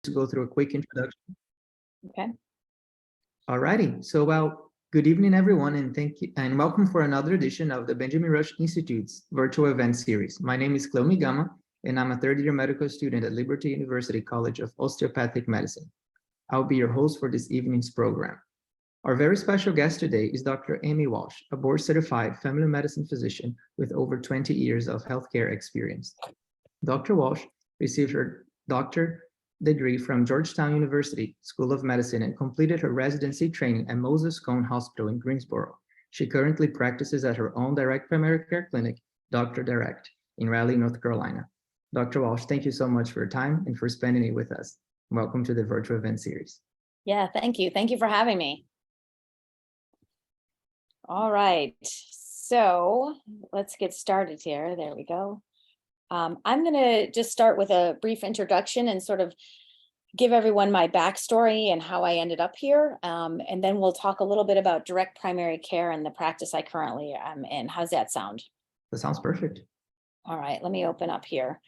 to go through a quick introduction. Okay. Alrighty, so good evening, everyone, and thank you and welcome for another edition of the Benjamin Rush Institute's virtual event series. My name is Cleo Gama, and I'm a third-year medical student at Liberty University College of Osteopathic Medicine. I'll be your host for this evening's program. Our very special guest today is Dr. Amy Walsh, a board-certified family medicine physician with over 20 years of healthcare experience. Dr. Walsh received her doctorate degree from Georgetown University School of Medicine and completed her residency training at Moses Cone Hospital in Greensboro. She currently practices at her own direct primary care clinic, Dr. Direct, in Raleigh, North Carolina. Dr. Walsh, thank you so much for your time and for spending it with us. Welcome to the virtual event series. Yeah, thank you. Thank you for having me. All right, so let's get started here. There we go. I'm going to just start with a brief introduction and sort of give everyone my backstory and how I ended up here. And then we'll talk a little bit about direct primary care and the practice I currently am in. How's that sound? That sounds perfect. All right, let me open up here.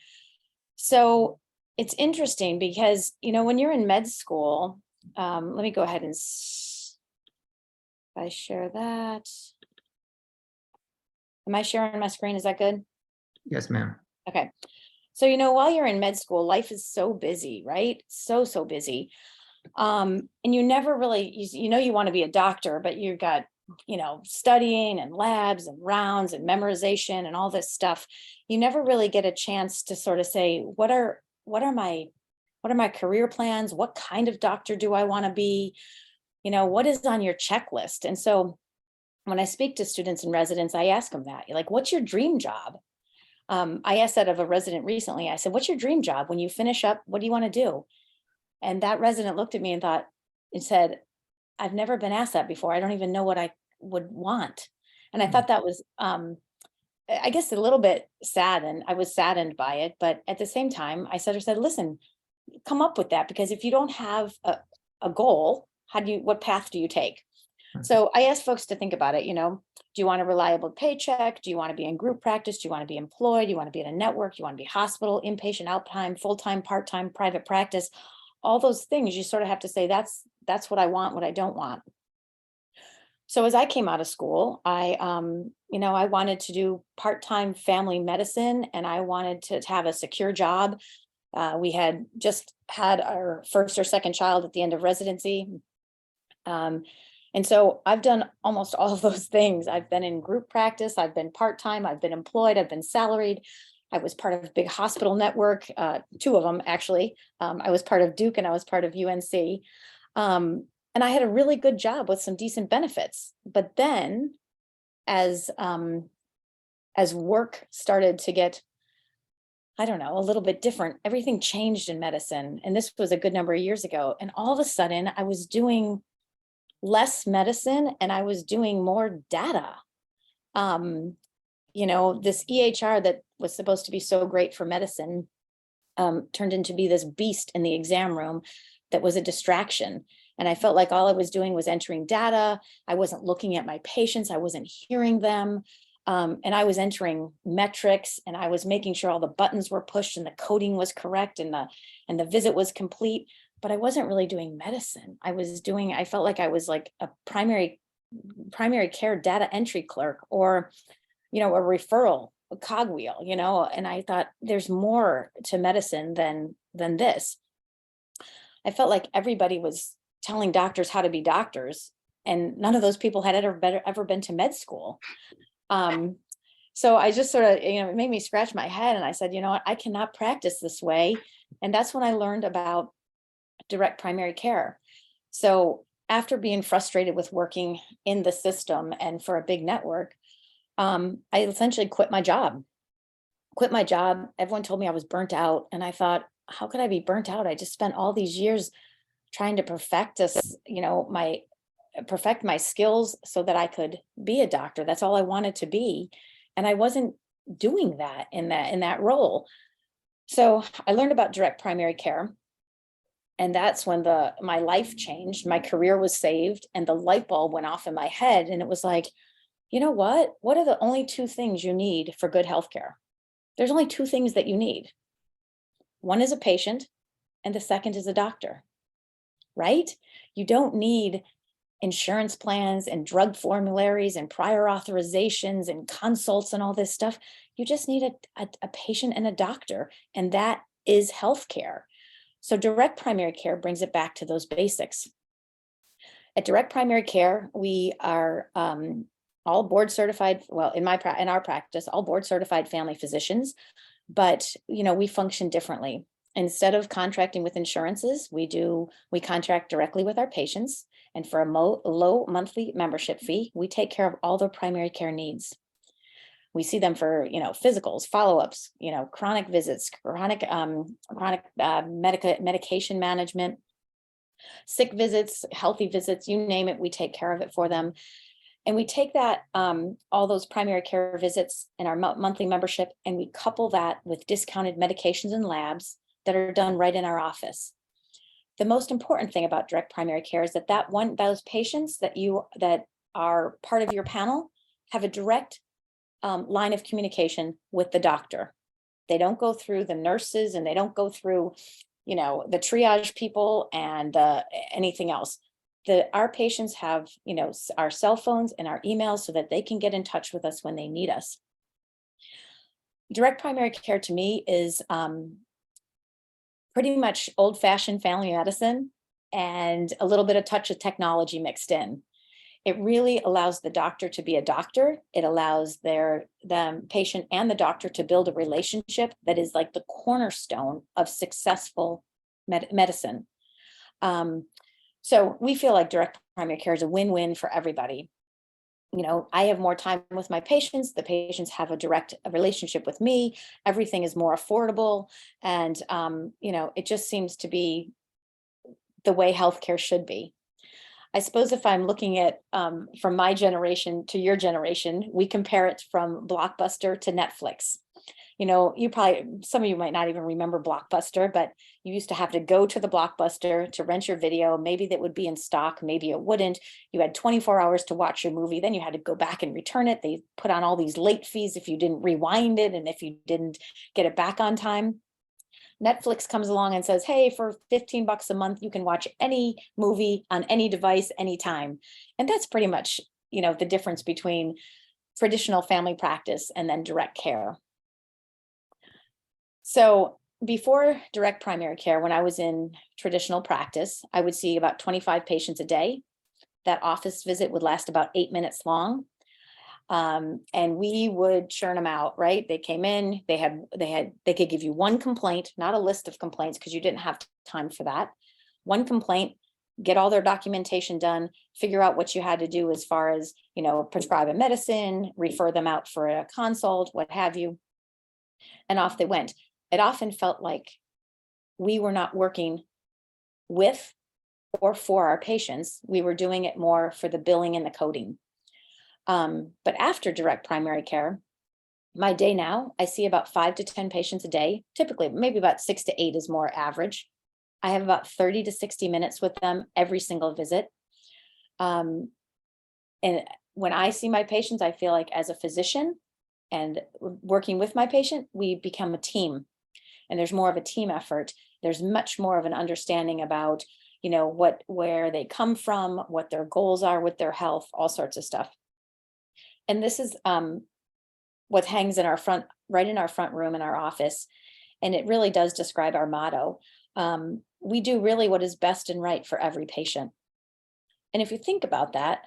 So it's interesting because, you know, when you're in med school, let me go ahead and I share that. Am I sharing my screen? Is that good? Yes, ma'am. Okay. So, you know, while you're in med school, life is so busy, right? So busy. And you never really, you know, you want to be a doctor, but you've got, you know, studying and labs and rounds and memorization and all this stuff. You never really get a chance to sort of say, what are my career plans? What kind of doctor do I want to be? You know, what is on your checklist? And so when I speak to students and residents, I ask them that, like, what's your dream job? I asked that of a resident recently. I said, what's your dream job? When you finish up, what do you want to do? And that resident looked at me and said, I've never been asked that before. I don't even know what I would want. And I thought that was, I guess, a little bit sad, and I was saddened by it. But at the same time, I said, listen, come up with that, because if you don't have a goal, what path do you take? So I asked folks to think about it. You know, do you want a reliable paycheck? Do you want to be in group practice? Do you want to be employed? Do you want to be in a network? Do you want to be hospital, inpatient, out-time, full-time, part-time, private practice? All those things, you sort of have to say, that's what I want, what I don't want. So as I came out of school, I wanted to do part-time family medicine, and I wanted to have a secure job. We had just had our first or second child at the end of residency. And so I've done almost all of those things. I've been in group practice, I've been part-time, I've been employed, I've been salaried. I was part of a big hospital network, two of them actually. I was part of Duke and I was part of UNC. And I had a really good job with some decent benefits. But then as work started to get, I don't know, a little bit different, everything changed in medicine. And this was a good number of years ago. And all of a sudden I was doing less medicine and I was doing more data. You know, this EHR that was supposed to be so great for medicine turned into be this beast in the exam room that was a distraction. And I felt like all I was doing was entering data. I wasn't looking at my patients. I wasn't hearing them. And I was entering metrics, and I was making sure all the buttons were pushed and the coding was correct and the visit was complete. But I wasn't really doing medicine. I felt like I was like a primary care data entry clerk, or, you know, a referral, a cogwheel, you know, and I thought there's more to medicine than this. I felt like everybody was telling doctors how to be doctors, and none of those people had ever been to med school. So I just sort of, you know, it made me scratch my head, and I said, you know what, I cannot practice this way. And that's when I learned about direct primary care. So after being frustrated with working in the system and for a big network, I essentially quit my job. Everyone told me I was burnt out. And I thought, how could I be burnt out? I just spent all these years trying to perfect my skills so that I could be a doctor. That's all I wanted to be. And I wasn't doing that in that role. So I learned about direct primary care. And that's when my life changed. My career was saved, and the light bulb went off in my head. And it was like, you know what? What are the only two things you need for good healthcare? There's only two things that you need. One is a patient, and the second is a doctor, right? You don't need insurance plans and drug formularies and prior authorizations and consults and all this stuff. You just need a patient and a doctor, and that is healthcare. So direct primary care brings it back to those basics. At direct primary care, we are all board certified. Well, in our practice, all board certified family physicians, but we function differently. Instead of contracting with insurances, we contract directly with our patients, and for a low monthly membership fee, we take care of all their primary care needs. We see them for physicals, follow-ups, chronic visits, chronic medication management, sick visits, healthy visits, you name it, we take care of it for them. And we take that, all those primary care visits in our monthly membership, and we couple that with discounted medications and labs that are done right in our office. The most important thing about direct primary care is that those patients that are part of your panel have a direct line of communication with the doctor. They don't go through the nurses, and they don't go through the triage people and anything else. Our patients have our cell phones and our emails so that they can get in touch with us when they need us. Direct primary care to me is pretty much old-fashioned family medicine and a little bit of touch of technology mixed in. It really allows the doctor to be a doctor. It allows the patient and the doctor to build a relationship that is like the cornerstone of successful medicine. So we feel like direct primary care is a win-win for everybody. I have more time with my patients. The patients have a direct relationship with me. Everything is more affordable. And, it just seems to be the way healthcare should be. I suppose if I'm looking at from my generation to your generation, we compare it from Blockbuster to Netflix. Some of you might not even remember Blockbuster, but you used to have to go to the Blockbuster to rent your video. Maybe that would be in stock, maybe it wouldn't. You had 24 hours to watch your movie. Then you had to go back and return it. They put on all these late fees if you didn't rewind it and if you didn't get it back on time. Netflix comes along and says, hey, for $15 a month, you can watch any movie on any device, anytime. And that's pretty much, the difference between traditional family practice and then direct care. So before direct primary care, when I was in traditional practice, I would see about 25 patients a day. That office visit would last about 8 minutes long. And we would churn them out, right? They came in, they could give you one complaint, not a list of complaints, because you didn't have time for that. One complaint, get all their documentation done, figure out what you had to do as far as, prescribe a medicine, refer them out for a consult, what have you. And off they went. It often felt like we were not working with or for our patients. We were doing it more for the billing and the coding. But after direct primary care, my day now, I see about 5 to 10 patients a day, typically maybe about 6 to 8 is more average. I have about 30 to 60 minutes with them every single visit. And when I see my patients, I feel like as a physician and working with my patient, we become a team, and there's more of a team effort. There's much more of an understanding about, where they come from, what their goals are with their health, all sorts of stuff. And this is what hangs in right in our front room in our office. And it really does describe our motto. We do really what is best and right for every patient. And if you think about that,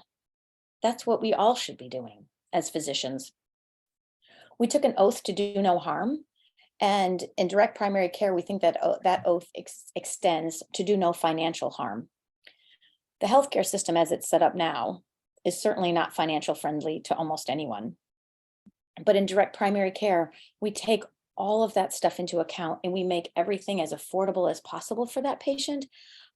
that's what we all should be doing as physicians. We took an oath to do no harm. And in direct primary care, we think that that oath extends to do no financial harm. The healthcare system as it's set up now is certainly not financial friendly to almost anyone. But in direct primary care, we take all of that stuff into account and we make everything as affordable as possible for that patient.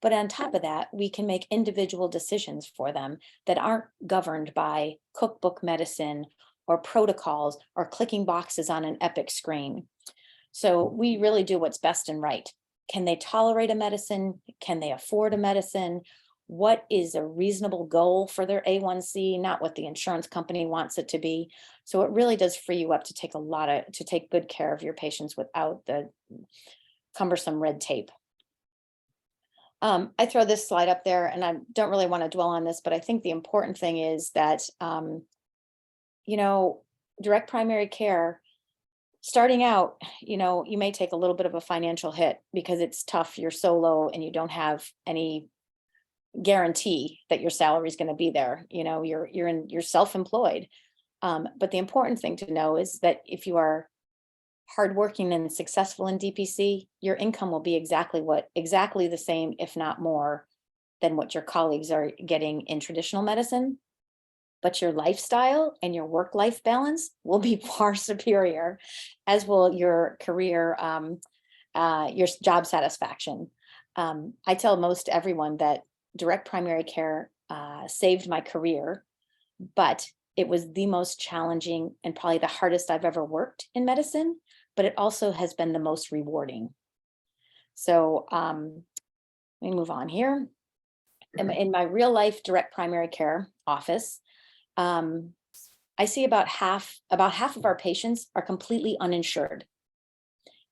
But on top of that, we can make individual decisions for them that aren't governed by cookbook medicine or protocols or clicking boxes on an Epic screen. So we really do what's best and right. Can they tolerate a medicine? Can they afford a medicine? What is a reasonable goal for their A1C, not what the insurance company wants it to be. So it really does free you up to take good care of your patients without the cumbersome red tape. I throw this slide up there and I don't really want to dwell on this, but I think the important thing is that, you know, direct primary care, starting out, you may take a little bit of a financial hit because it's tough. You're solo and you don't have any guarantee that your salary is going to be there. You're self-employed. But the important thing to know is that if you are hardworking and successful in DPC, your income will be exactly the same, if not more, than what your colleagues are getting in traditional medicine. But your lifestyle and your work-life balance will be far superior, as will your career, your job satisfaction. I tell most everyone that direct primary care saved my career, but it was the most challenging and probably the hardest I've ever worked in medicine, but it also has been the most rewarding. So let me move on here. In my real life direct primary care office, I see about half of our patients are completely uninsured.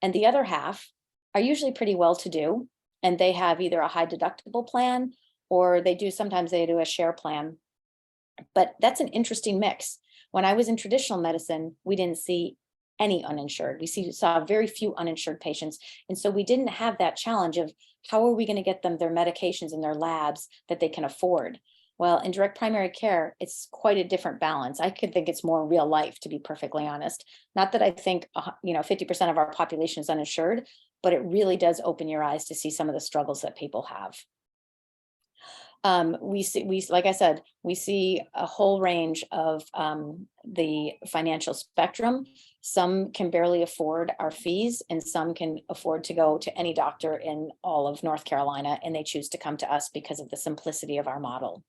And the other half are usually pretty well-to-do, and they have either a high deductible plan or sometimes they do a share plan. But that's an interesting mix. When I was in traditional medicine, we didn't see any uninsured. We saw very few uninsured patients. And so we didn't have that challenge of how are we going to get them their medications and their labs that they can afford? Well, in direct primary care, it's quite a different balance. I could think it's more real life, to be perfectly honest. Not that I think 50% of our population is uninsured, but it really does open your eyes to see some of the struggles that people have. Like I said, we see a whole range of the financial spectrum. Some can barely afford our fees, and some can afford to go to any doctor in all of North Carolina, and they choose to come to us because of the simplicity of our model.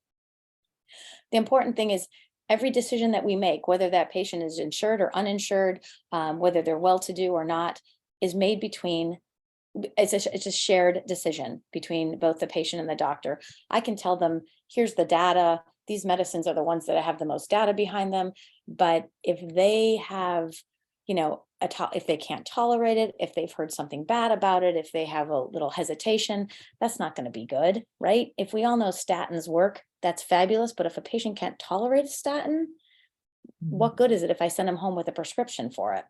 The important thing is every decision that we make, whether that patient is insured or uninsured, whether they're well-to-do or not, is made it's a shared decision between both the patient and the doctor. I can tell them, here's the data. These medicines are the ones that have the most data behind them. But if they have, if they can't tolerate it, if they've heard something bad about it, if they have a little hesitation, that's not going to be good, right? If we all know statins work, that's fabulous. But if a patient can't tolerate a statin, what good is it if I send them home with a prescription for it?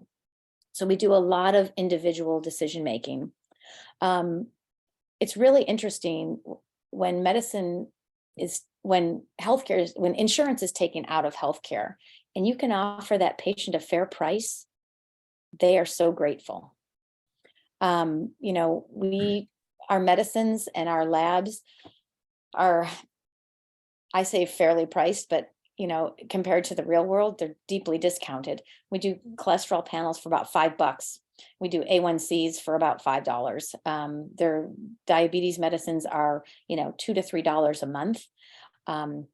So we do a lot of individual decision making. It's really interesting when when insurance is taken out of healthcare and you can offer that patient a fair price, they are so grateful. Our medicines and our labs are, I say fairly priced, but compared to the real world, they're deeply discounted. We do cholesterol panels for about $5. We do A1Cs for about $5. Their diabetes medicines are, $2 to $3 a month. And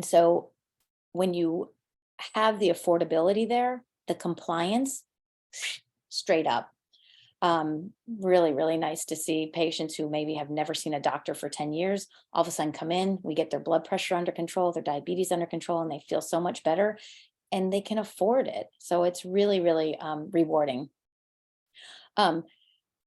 so when you have the affordability there, the compliance, straight up. Really, really nice to see patients who maybe have never seen a doctor for 10 years, all of a sudden come in, we get their blood pressure under control, their diabetes under control, and they feel so much better and they can afford it. So it's really, really rewarding. I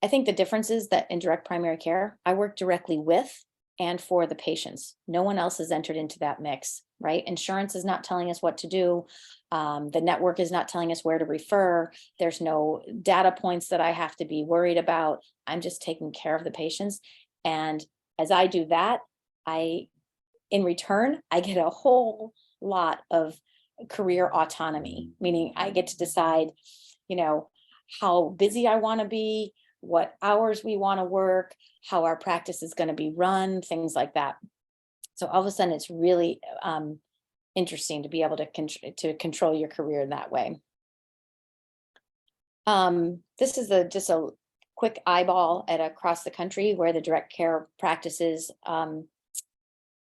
think the difference is that in direct primary care, I work directly with and for the patients. No one else has entered into that mix, right? Insurance is not telling us what to do. The network is not telling us where to refer. There's no data points that I have to be worried about. I'm just taking care of the patients. And as I do that, in return, I get a whole lot of career autonomy, meaning I get to decide, how busy I want to be, what hours we want to work, how our practice is going to be run, things like that. So all of a sudden, it's really interesting to be able to control your career in that way. This is just a quick eyeball at across the country where the direct care practices are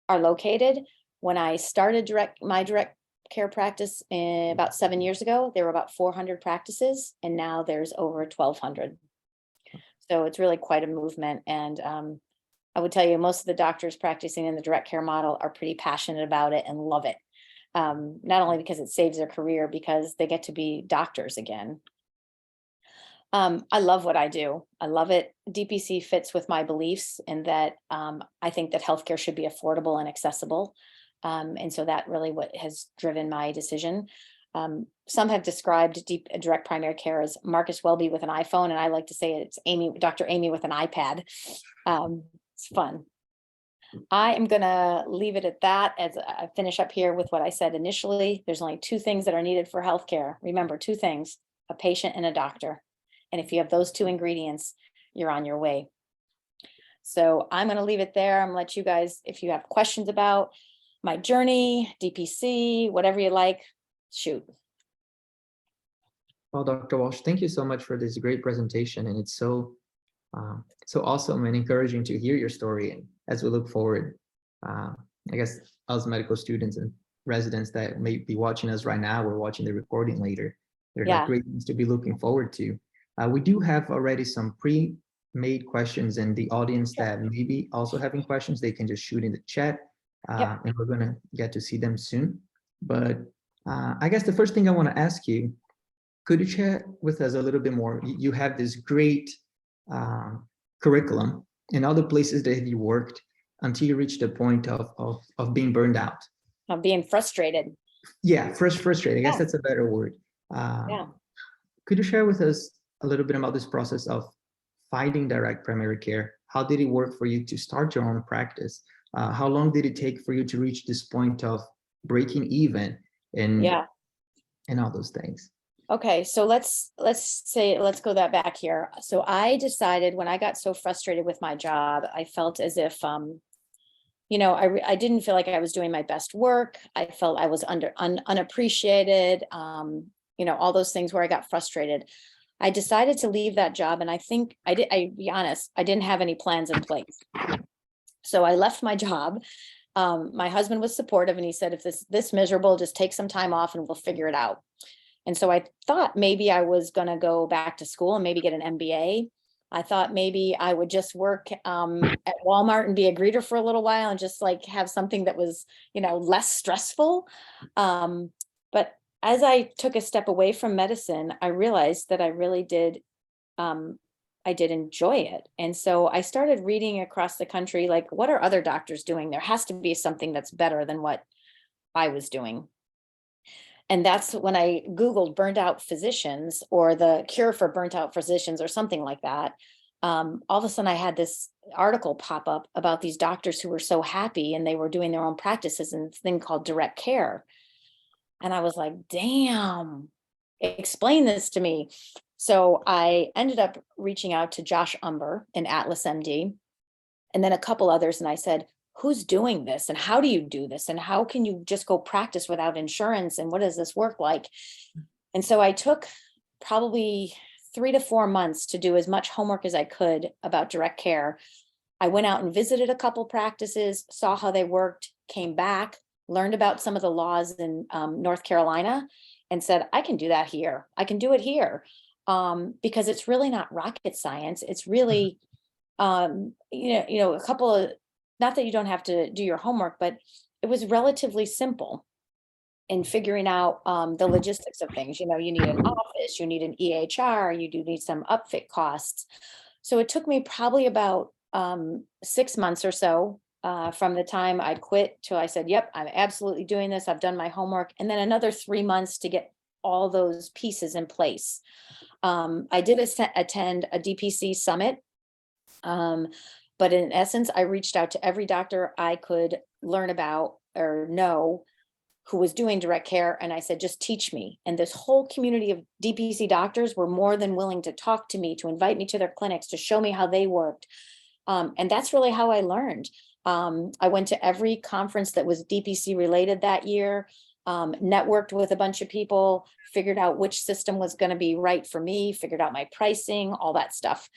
located. When I started my direct care practice about 7 years ago, there were about 400 practices, and now there's over 1,200. So it's really quite a movement. And I would tell you, most of the doctors practicing in the direct care model are pretty passionate about it and love it. Not only because it saves their career, because they get to be doctors again. I love what I do. I love it. DPC fits with my beliefs in that I think that healthcare should be affordable and accessible. And so that really what has driven my decision. Some have described direct primary care as Marcus Welby with an iPhone, and I like to say it's Dr. Amy with an iPad. It's fun. I am going to leave it at that as I finish up here with what I said initially. There's only two things that are needed for healthcare. Remember, two things: a patient and a doctor. And if you have those two ingredients, you're on your way. So I'm going to leave it there. I'm going to let you guys, if you have questions about my journey, DPC, whatever you like, shoot. Well, Dr. Walsh, thank you so much for this great presentation. And it's so awesome and encouraging to hear your story. And as we look forward, I guess us medical students and residents that may be watching us right now or watching the recording later, they're like great things to be looking forward to. We do have already some pre-made questions in the audience that may be also having questions. They can just shoot in the chat, and we're going to get to see them soon. But I guess the first thing I want to ask you, could you share with us a little bit more? You have this great curriculum in other places that you worked until you reached the point of being burned out. Of being frustrated. Yeah, frustrated. I guess that's a better word. Could you share with us a little bit about this process of finding direct primary care? How did it work for you to start your own practice? How long did it take for you to reach this point of breaking even and all those things? Okay, so let's go that back here. So I decided when I got so frustrated with my job, I felt as if I didn't feel like I was doing my best work. I felt I was unappreciated. All those things where I got frustrated. I decided to leave that job, and I think I'll be honest, I didn't have any plans in place. So I left my job. My husband was supportive, and he said, if this miserable, just take some time off and we'll figure it out. And so I thought maybe I was going to go back to school and maybe get an MBA. I thought maybe I would just work at Walmart and be a greeter for a little while and just like have something that was, less stressful. But as I took a step away from medicine, I realized that I really did. I did enjoy it. And so I started reading across the country, like, what are other doctors doing? There has to be something that's better than what I was doing. And that's when I Googled burnt out physicians or the cure for burnt out physicians or something like that. All of a sudden I had this article pop up about these doctors who were so happy and they were doing their own practices in this thing called direct care. And I was like, damn, explain this to me. So I ended up reaching out to Josh Umber in Atlas MD and then a couple others. And I said, who's doing this and how do you do this and how can you just go practice without insurance and what does this work like? And so I took probably 3 to 4 months to do as much homework as I could about direct care. I went out and visited a couple practices, saw how they worked, came back, learned about some of the laws in North Carolina and said, I can do that here. I can do it here because it's really not rocket science. It's really, a couple of, not that you don't have to do your homework, but it was relatively simple in figuring out the logistics of things. You need an office, you need an EHR, you do need some upfit costs. So it took me probably about 6 months or so from the time I quit till I said, yep, I'm absolutely doing this. I've done my homework. And then another 3 months to get all those pieces in place. I did attend a DPC summit. But in essence, I reached out to every doctor I could learn about or know who was doing direct care. And I said, just teach me. And this whole community of DPC doctors were more than willing to talk to me, to invite me to their clinics, to show me how they worked. And that's really how I learned. I went to every conference that was DPC related that year, networked with a bunch of people, figured out which system was going to be right for me, figured out my pricing, all that stuff.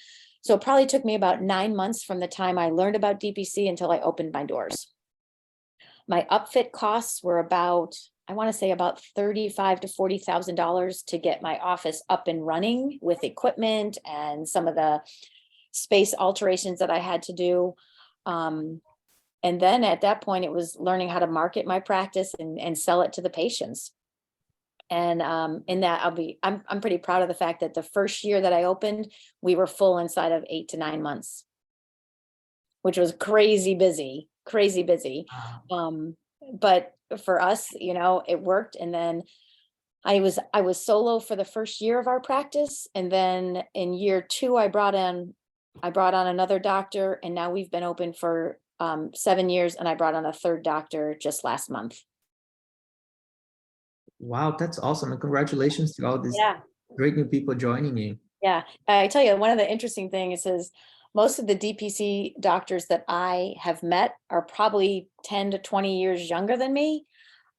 So it probably took me about 9 months from the time I learned about DPC until I opened my doors. My upfit costs were about, I want to say about $35,000 to $40,000 to get my office up and running with equipment and some of the space alterations that I had to do. And then at that point, it was learning how to market my practice and sell it to the patients. And in that I'm pretty proud of the fact that the first year that I opened, we were full inside of 8 to 9 months, which was crazy busy, crazy busy. But for us, it worked. And then I was solo for the first year of our practice. And then in year 2, I brought on another doctor, and now we've been open for 7 years, and I brought on a third doctor just last month. Wow, that's awesome. And congratulations to all these Yeah. great new people joining you. Yeah. I tell you, one of the interesting things is most of the DPC doctors that I have met are probably 10 to 20 years younger than me.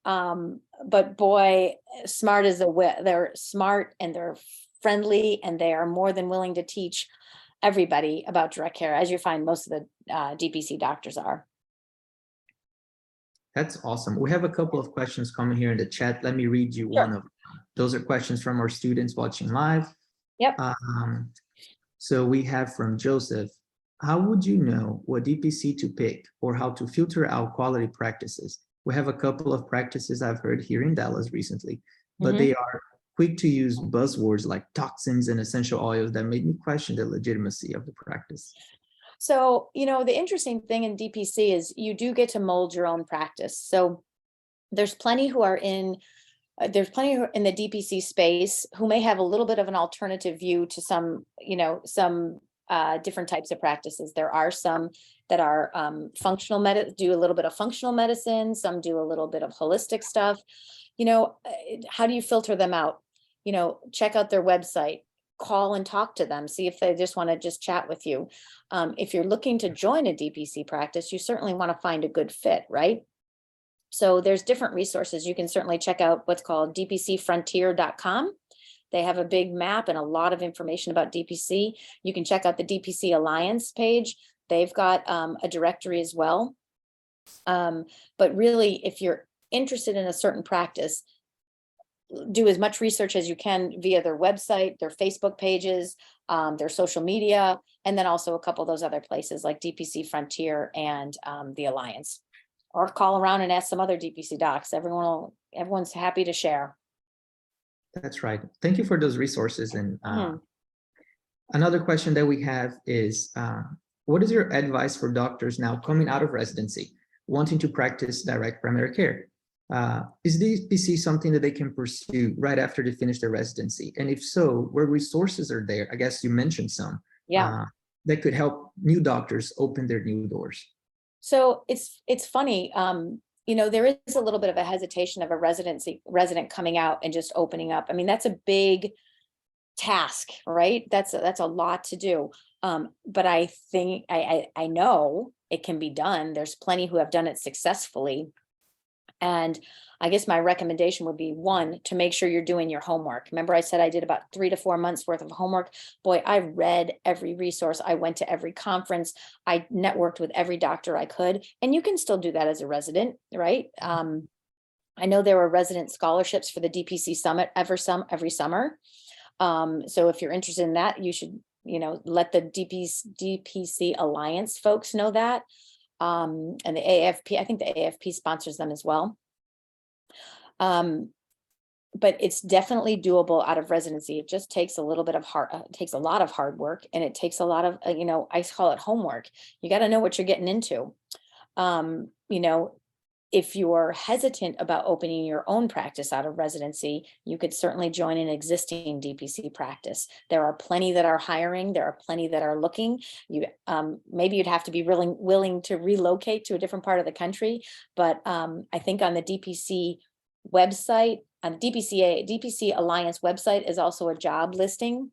But boy, smart as a whip. They're smart and they're friendly, and they are more than willing to teach everybody about direct care, as you find most of the DPC doctors are. That's awesome. We have a couple of questions coming here in the chat. Let me read you Sure. one of them. Those are questions from our students watching live. Yep. So we have from Joseph, how would you know what DPC to pick or how to filter out quality practices? We have a couple of practices I've heard here in Dallas recently, but they are quick to use buzzwords like toxins and essential oils that made me question the legitimacy of the practice. So, the interesting thing in DPC is you do get to mold your own practice. So there's plenty who are in the DPC space who may have a little bit of an alternative view to some different types of practices. There are some that are do a little bit of functional medicine. Some do a little bit of holistic stuff. How do you filter them out? Check out their website, call and talk to them, see if they just want to just chat with you. If you're looking to join a DPC practice, you certainly want to find a good fit, right? So there's different resources. You can certainly check out what's called dpcfrontier.com. They have a big map and a lot of information about DPC. You can check out the DPC Alliance page. They've got a directory as well. But really, if you're interested in a certain practice, do as much research as you can via their website, their Facebook pages, their social media, and then also a couple of those other places like DPC Frontier and the Alliance. Or call around and ask some other DPC docs. Everyone's happy to share. That's right. Thank you for those resources. And another question that we have is, what is your advice for doctors now coming out of residency, wanting to practice direct primary care? Is DPC something that they can pursue right after they finish their residency? And if so, what resources are there? I guess you mentioned some. Yeah. That could help new doctors open their new doors. So it's funny. There is a little bit of a hesitation of a resident coming out and just opening up. I mean, that's a big task, right? That's a lot to do. But I think I know it can be done. There's plenty who have done it successfully. And I guess my recommendation would be, one, to make sure you're doing your homework. Remember I said I did about 3 to 4 months worth of homework. Boy, I read every resource. I went to every conference. I networked with every doctor I could. And you can still do that as a resident, right? I know there were resident scholarships for the DPC Summit every summer. So if you're interested in that, you should, let the DPC Alliance folks know that. And the AFP, I think the AFP sponsors them as well. But it's definitely doable out of residency. It just takes a little bit of takes a lot of hard work, and it takes a lot of, I call it homework. You got to know what you're getting into. If you're hesitant about opening your own practice out of residency, you could certainly join an existing DPC practice. There are plenty that are hiring. There are plenty that are looking. Maybe you'd have to be really willing to relocate to a different part of the country. But I think on the DPC website, on the DPC Alliance website is also a job listing.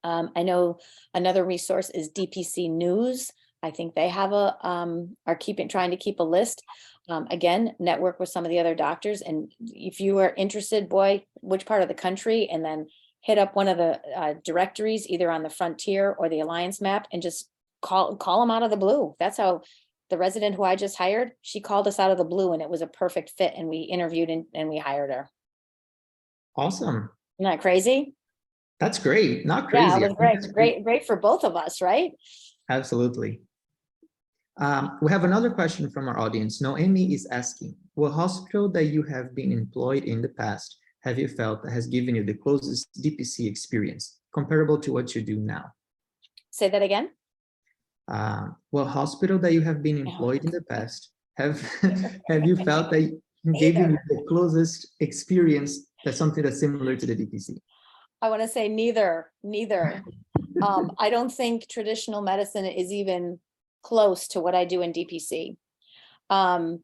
I know another resource is DPC News. I think they have trying to keep a list. Again, network with some of the other doctors. And if you are interested, boy, which part of the country, and then hit up one of the directories, either on the Frontier or the Alliance map, and just call them out of the blue. That's how the resident who I just hired, she called us out of the blue, and it was a perfect fit. And we interviewed and we hired her. Awesome. Isn't that crazy? That's great. Not crazy. Yeah, it was great for both of us, right? Absolutely. We have another question from our audience. Noemi is asking, what hospital that you have been employed in the past have you felt that has given you the closest DPC experience comparable to what you do now? Say that again. Well, hospital that you have been employed in the past, have have you felt that gave you the closest experience that's something that's similar to the DPC? I want to say neither. I don't think traditional medicine is even close to what I do in DPC. I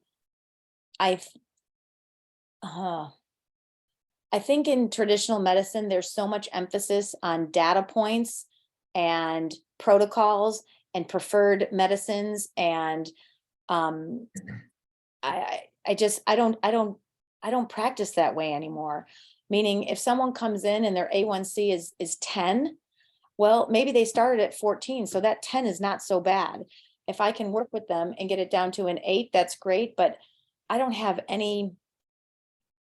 think in traditional medicine, there's so much emphasis on data points and protocols and preferred medicines. And I don't practice that way anymore. Meaning if someone comes in and their A1C is 10, well, maybe they started at 14. So that 10 is not so bad. If I can work with them and get it down to an 8, that's great. But I don't have any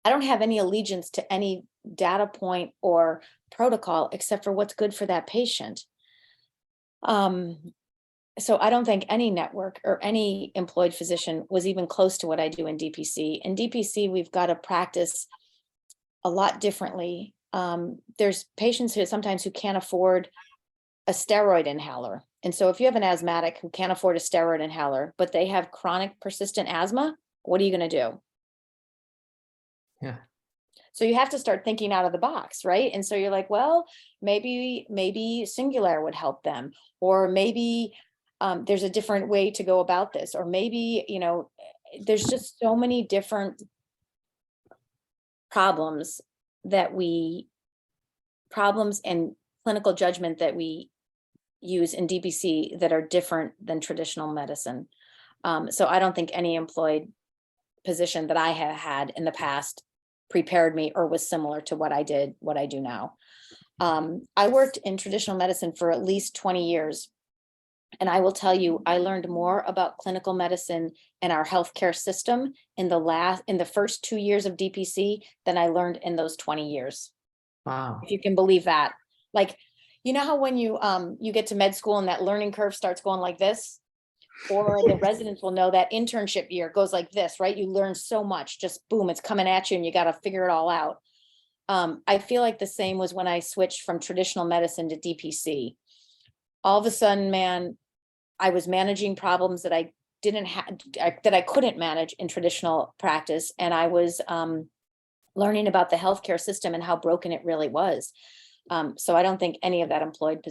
allegiance to any data point or protocol except for what's good for that patient. So I don't think any network or any employed physician was even close to what I do in DPC. In DPC, we've got to practice a lot differently. There's patients who sometimes can't afford a steroid inhaler. And so if you have an asthmatic who can't afford a steroid inhaler, but they have chronic persistent asthma, what are you going to do? Yeah. So you have to start thinking out of the box, right? And so you're like, well, maybe Singular would help them, or maybe there's a different way to go about this, or maybe, there's just so many different problems and clinical judgment that we use in DPC that are different than traditional medicine. So I don't think any employed position that I have had in the past prepared me or was similar to what I do now. I worked in traditional medicine for at least 20 years. And I will tell you, I learned more about clinical medicine and our healthcare system in the first 2 years of DPC than I learned in those 20 years. Wow. If you can believe that. Like, you know how when you get to med school and that learning curve starts going like this? Or the residents will know that internship year goes like this, right? You learn so much, just boom, it's coming at you and you got to figure it all out. I feel like the same was when I switched from traditional medicine to DPC. All of a sudden, man, I was managing problems that I couldn't manage in traditional practice. And I was learning about the healthcare system and how broken it really was. So I don't think any of that employed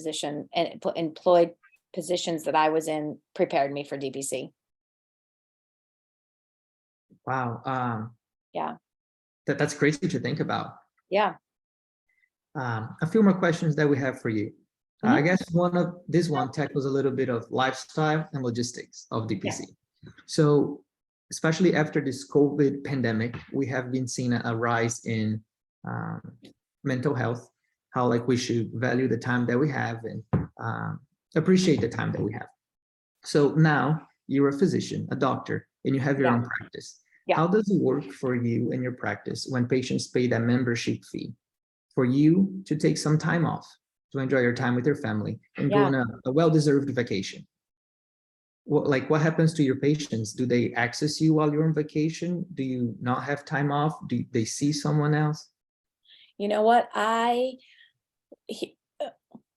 positions that I was in prepared me for DPC. Wow. Yeah. That's crazy to think about. Yeah. A few more questions that we have for you. I guess this one tackles a little bit of lifestyle and logistics of DPC. Yeah. So especially after this COVID pandemic, we have been seeing a rise in mental health, how like we should value the time that we have and appreciate the time that we have. So now you're a physician, a doctor, and you have your own practice. Yeah. How does it work for you and your practice when patients pay that membership fee for you to take some time off to enjoy your time with your family and go on a well-deserved vacation? What happens to your patients? Do they access you while you're on vacation? Do you not have time off? Do they see someone else? You know what? Let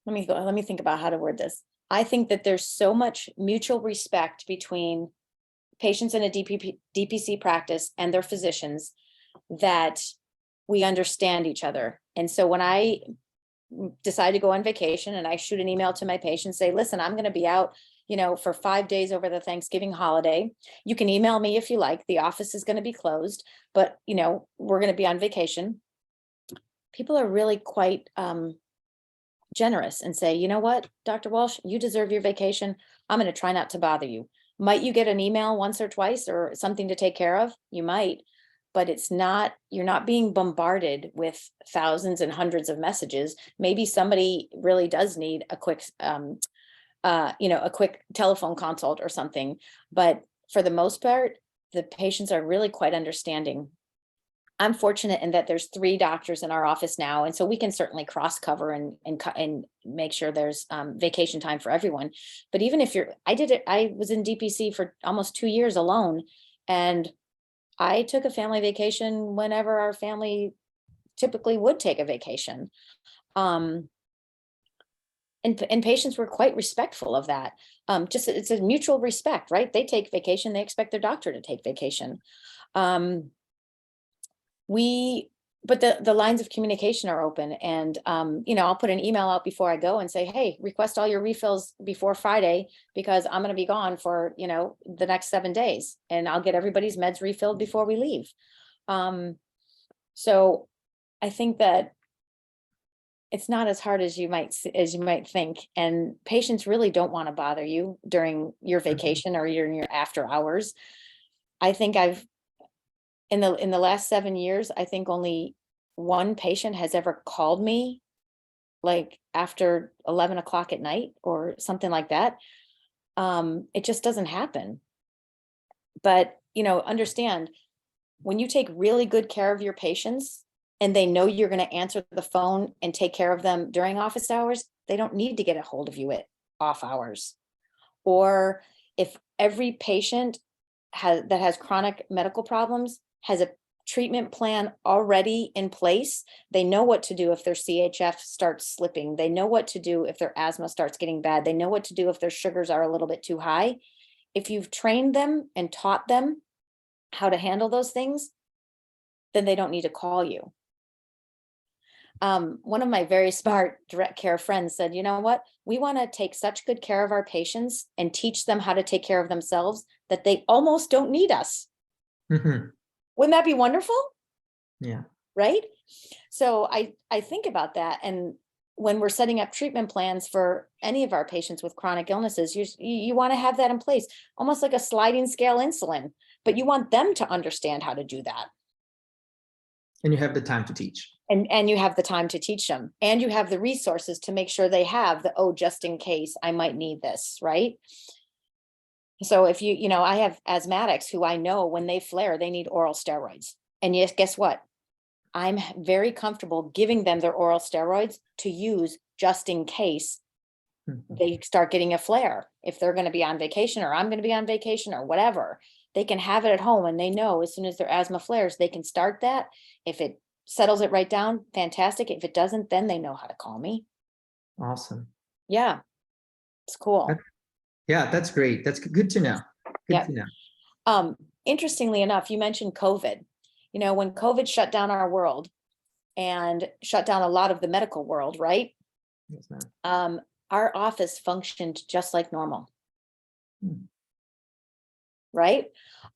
me think about how to word this. I think that there's so much mutual respect between patients in a DPC practice and their physicians that we understand each other. And so when I decide to go on vacation and I shoot an email to my patients, say, listen, I'm going to be out, for 5 days over the Thanksgiving holiday. You can email me if you like. The office is going to be closed, but we're going to be on vacation. People are really quite generous and say, you know what, Dr. Walsh, you deserve your vacation. I'm going to try not to bother you. Might you get an email once or twice or something to take care of? You might, but you're not being bombarded with thousands and hundreds of messages. Maybe somebody really does need a quick, a quick telephone consult or something. But for the most part, the patients are really quite understanding. I'm fortunate in that there's 3 doctors in our office now. And so we can certainly cross cover and make sure there's vacation time for everyone. But even if I was in DPC for almost 2 years alone, and I took a family vacation whenever our family typically would take a vacation. And patients were quite respectful of that. Just it's a mutual respect, right? They take vacation, they expect their doctor to take vacation. But the lines of communication are open, and I'll put an email out before I go and say, hey, request all your refills before Friday, because I'm going to be gone for the next 7 days, and I'll get everybody's meds refilled before we leave. So I think that it's not as hard as you might think, and patients really don't want to bother you during your vacation or during your after hours. I think in the last 7 years, I think only one patient has ever called me like after 11 o'clock at night or something like that. It just doesn't happen. But, understand, when you take really good care of your patients and they know you're going to answer the phone and take care of them during office hours, they don't need to get a hold of you at off hours. Or if every patient that has chronic medical problems has a treatment plan already in place, they know what to do if their CHF starts slipping. They know what to do if their asthma starts getting bad. They know what to do if their sugars are a little bit too high. If you've trained them and taught them how to handle those things, then they don't need to call you. One of my very smart direct care friends said, you know what? We want to take such good care of our patients and teach them how to take care of themselves that they almost don't need us. Mhm. Wouldn't that be wonderful? Yeah. Right? So I think about that. And when we're setting up treatment plans for any of our patients with chronic illnesses, you want to have that in place, almost like a sliding scale insulin, but you want them to understand how to do that. And you have the time to teach. And you have the time to teach them, and you have the resources to make sure they have just in case I might need this, right? So if I have asthmatics who I know when they flare, they need oral steroids. And yes, guess what? I'm very comfortable giving them their oral steroids to use just in case they start getting a flare. If they're going to be on vacation, or I'm going to be on vacation, or whatever, they can have it at home, and they know as soon as their asthma flares, they can start that. If it settles it right down, fantastic. If it doesn't, then they know how to call me. Awesome. Yeah, it's cool. Yeah, that's great. That's good to know. Good to know. Interestingly enough, you mentioned COVID. When COVID shut down our world and shut down a lot of the medical world, right? Yes, ma'am. Our office functioned just like normal. Hmm. Right?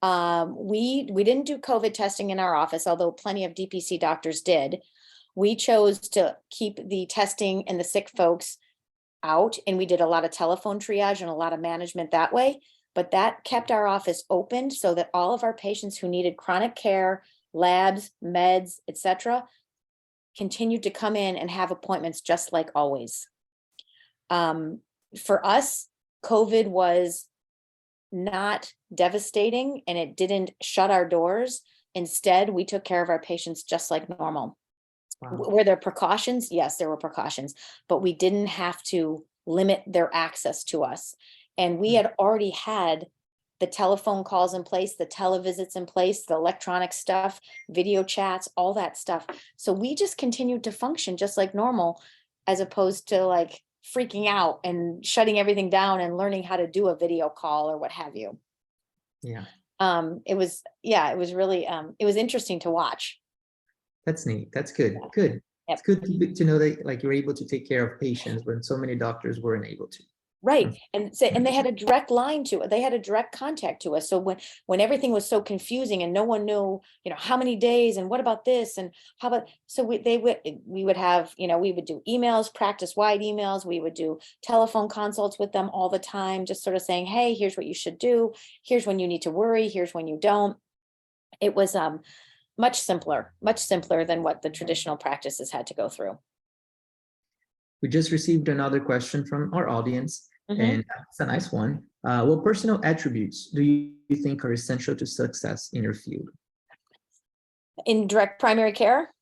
We didn't do COVID testing in our office, although plenty of DPC doctors did. We chose to keep the testing and the sick folks out, and we did a lot of telephone triage and a lot of management that way. But that kept our office open so that all of our patients who needed chronic care, labs, meds, etc., continued to come in and have appointments just like always. For us, COVID was not devastating, and it didn't shut our doors. Instead, we took care of our patients just like normal. Wow. Were there precautions? Yes, there were precautions, but we didn't have to limit their access to us. And we had already had the telephone calls in place, the televisits in place, the electronic stuff, video chats, all that stuff. So we just continued to function just like normal, as opposed to like freaking out and shutting everything down and learning how to do a video call or what have you. Yeah. It was really, it was interesting to watch. That's neat. That's good. Good. Yep. It's good to know that like you're able to take care of patients when so many doctors weren't able to. Right. And they had a direct line to it. They had a direct contact to us. So when everything was so confusing and no one knew, how many days and what about this and how about, so we would have, we would do emails, practice wide emails. We would do telephone consults with them all the time, just sort of saying, hey, here's what you should do. Here's when you need to worry. Here's when you don't. It was much simpler than what the traditional practices had to go through. We just received another question from our audience, and it's a nice one. What personal attributes do you think are essential to success in your field? In direct primary care?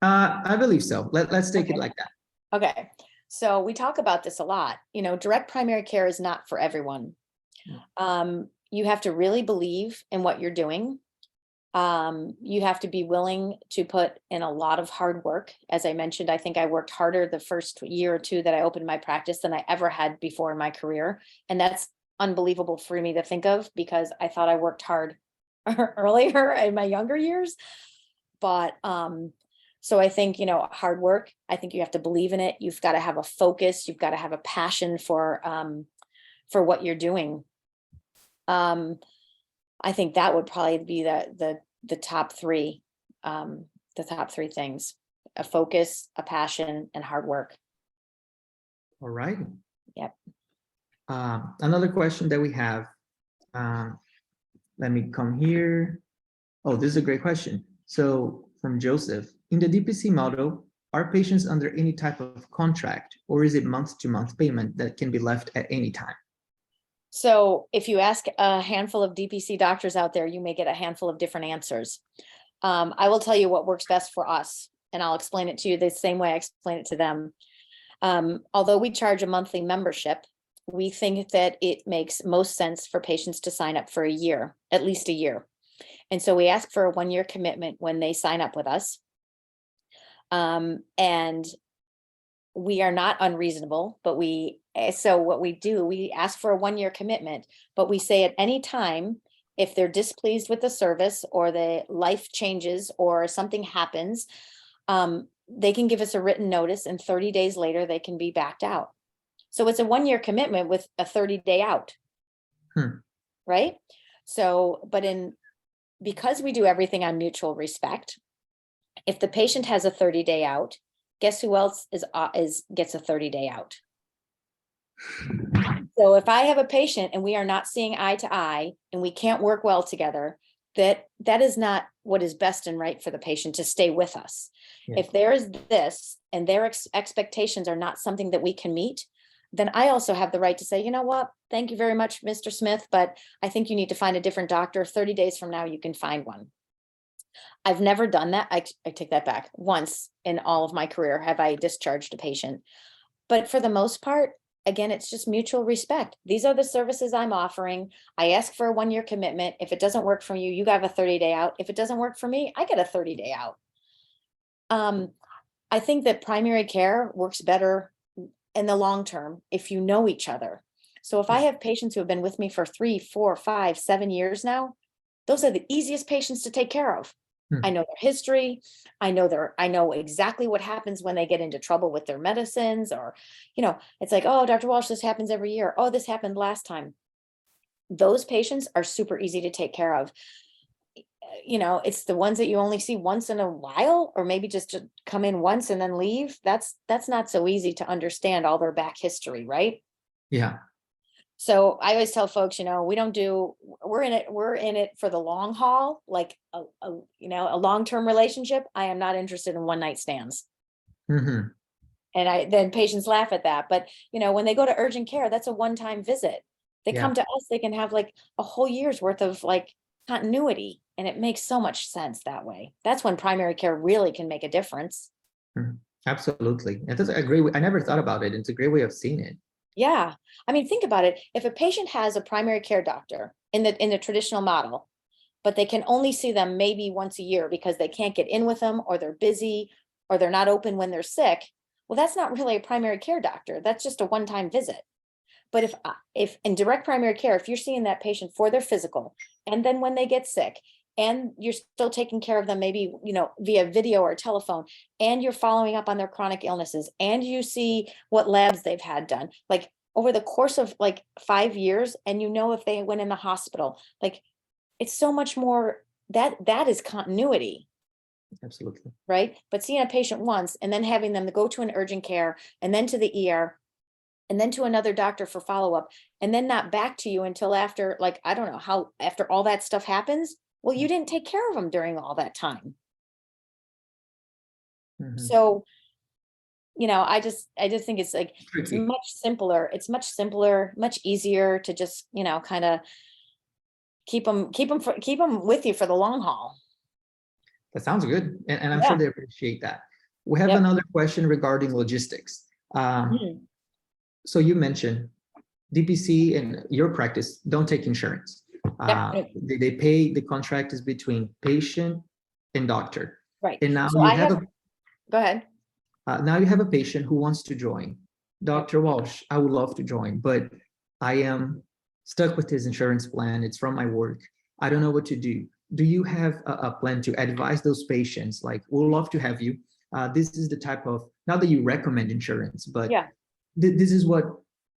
I believe so. Let's take it like that. Okay. So we talk about this a lot. Direct primary care is not for everyone. You have to really believe in what you're doing. You have to be willing to put in a lot of hard work. As I mentioned, I think I worked harder the first year or two that I opened my practice than I ever had before in my career. And that's unbelievable for me to think of, because I thought I worked hard earlier in my younger years. But so I think, hard work, I think you have to believe in it. You've got to have a focus. You've got to have a passion for what you're doing. I think that would probably be the top three, things: a focus, a passion, and hard work. All right. Yep. Another question that we have, let me come here. Oh, this is a great question. So from Joseph, in the DPC model, are patients under any type of contract, or is it month-to-month payment that can be left at any time? So if you ask a handful of DPC doctors out there, you may get a handful of different answers. I will tell you what works best for us, and I'll explain it to you the same way I explain it to them. Although we charge a monthly membership, we think that it makes most sense for patients to sign up for a year, at least a year. And so we ask for a 1-year commitment when they sign up with us. And we are not unreasonable, but so what we do, we ask for a 1-year commitment, but we say at any time, if they're displeased with the service or the life changes or something happens, they can give us a written notice, and 30 days later, they can be backed out. So it's a 1-year commitment with a 30-day out. Right? So, because we do everything on mutual respect, if the patient has a 30-day out, guess who else gets a 30-day out? So if I have a patient and we are not seeing eye to eye and we can't work well together, that is not what is best and right for the patient to stay with us. Yeah. If there is this and their expectations are not something that we can meet, then I also have the right to say, you know what, thank you very much, Mr. Smith, but I think you need to find a different doctor. 30 days from now, you can find one. I've never done that. I take that back. Once in all of my career have I discharged a patient. But for the most part, again, it's just mutual respect. These are the services I'm offering. I ask for a 1-year commitment. If it doesn't work for you, you have a 30-day out. If it doesn't work for me, I get a 30-day out. I think that primary care works better in the long term if you know each other. So if I have patients who have been with me for 3, 4, 5, 7 years now, those are the easiest patients to take care of. I know their history. I know exactly what happens when they get into trouble with their medicines, or, it's like, oh, Dr. Walsh, this happens every year. Oh, this happened last time. Those patients are super easy to take care of. It's the ones that you only see once in a while, or maybe just to come in once and then leave. That's not so easy to understand all their back history, right? Yeah. So I always tell folks, we're in it for the long haul, like a long-term relationship. I am not interested in one-night stands. Mm-hmm. And then patients laugh at that. But, when they go to urgent care, that's a one-time visit. They come to us, they can have like a whole year's worth of like continuity. And it makes so much sense that way. That's when primary care really can make a difference. Mm-hmm. Absolutely. I agree. I never thought about it. It's a great way of seeing it. Yeah. I mean, think about it. If a patient has a primary care doctor in the traditional model, but they can only see them maybe once a year because they can't get in with them, or they're busy, or they're not open when they're sick, well, that's not really a primary care doctor. That's just a one-time visit. But if in direct primary care, if you're seeing that patient for their physical, and then when they get sick, and you're still taking care of them, maybe, via video or telephone, and you're following up on their chronic illnesses, and you see what labs they've had done, like over the course of like 5 years, and if they went in the hospital, like it's so much more that is continuity. Absolutely. Right. But seeing a patient once and then having them go to an urgent care, and then to the ER, and then to another doctor for follow-up, and then not back to you until after, like, I don't know how, after all that stuff happens. Well, you didn't take care of them during all that time. Mm-hmm. So, I just think it's like, it's much simpler. It's much simpler, much easier to just, kind of keep them with you for the long haul. That sounds good. And I'm sure they appreciate that. We have another question regarding logistics. So you mentioned DPC and your practice don't take insurance. Yep. They pay, the contract is between patient and doctor. Right. And now So you I have have, go ahead. now you have a patient who wants to join. Dr. Walsh, I would love to join, but I am stuck with his insurance plan. It's from my work. I don't know what to do. Do you have a plan to advise those patients? Like, we'll love to have you. This is the type of, not that you recommend insurance, but Yeah. this is what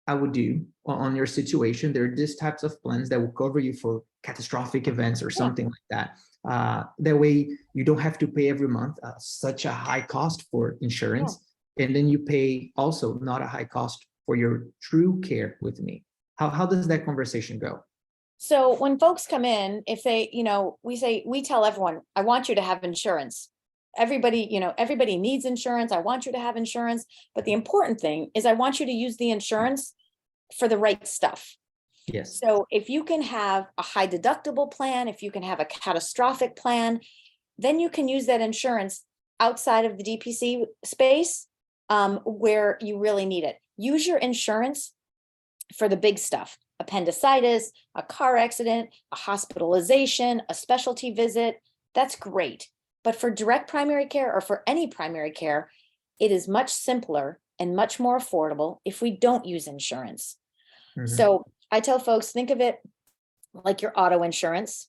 I would do on your situation. There are these types of plans that will cover you for catastrophic events or Yeah. something like that. That way you don't have to pay every month such a high cost for insurance. And then you pay also not a high cost for your true care with me. How does that conversation go? So when folks come in, if they, we tell everyone, I want you to have insurance. Everybody needs insurance. I want you to have insurance. But the important thing is I want you to use the insurance for the right stuff. Yes. So if you can have a high deductible plan, if you can have a catastrophic plan, then you can use that insurance outside of the DPC space, where you really need it. Use your insurance for the big stuff: appendicitis, a car accident, a hospitalization, a specialty visit. That's great. But for direct primary care, or for any primary care, it is much simpler and much more affordable if we don't use insurance. So I tell folks, think of it like your auto insurance.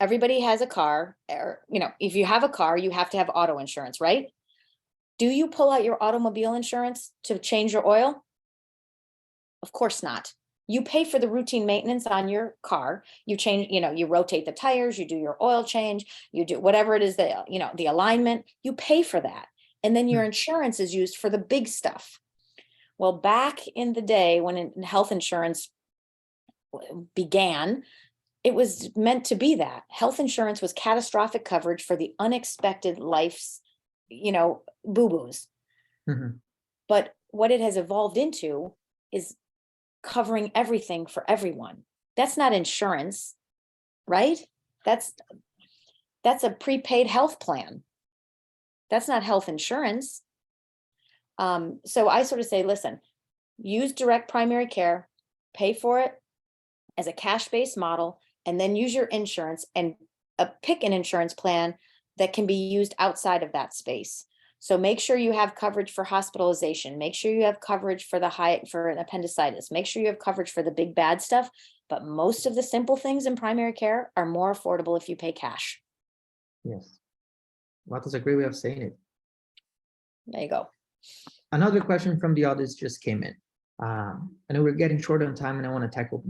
Everybody has a car, or, if you have a car, you have to have auto insurance, right? Do you pull out your automobile insurance to change your oil? Of course not. You pay for the routine maintenance on your car. You change, you rotate the tires, you do your oil change, you do whatever it is that, the alignment, you pay for that. And then your insurance is used for the big stuff. Well, back in the day when health insurance began, it was meant to be that. Health insurance was catastrophic coverage for the unexpected life's, boo-boos. But what it has evolved into is covering everything for everyone. That's not insurance, right? That's a prepaid health plan. That's not health insurance. So I sort of say, listen, use direct primary care, pay for it as a cash-based model, and then use your insurance and pick an insurance plan that can be used outside of that space. So make sure you have coverage for hospitalization. Make sure you have coverage for for an appendicitis. Make sure you have coverage for the big bad stuff. But most of the simple things in primary care are more affordable if you pay cash. Yes. Well, that's a great way of saying it. There you go. Another question from the audience just came in. I know we're getting short on time and I want to tackle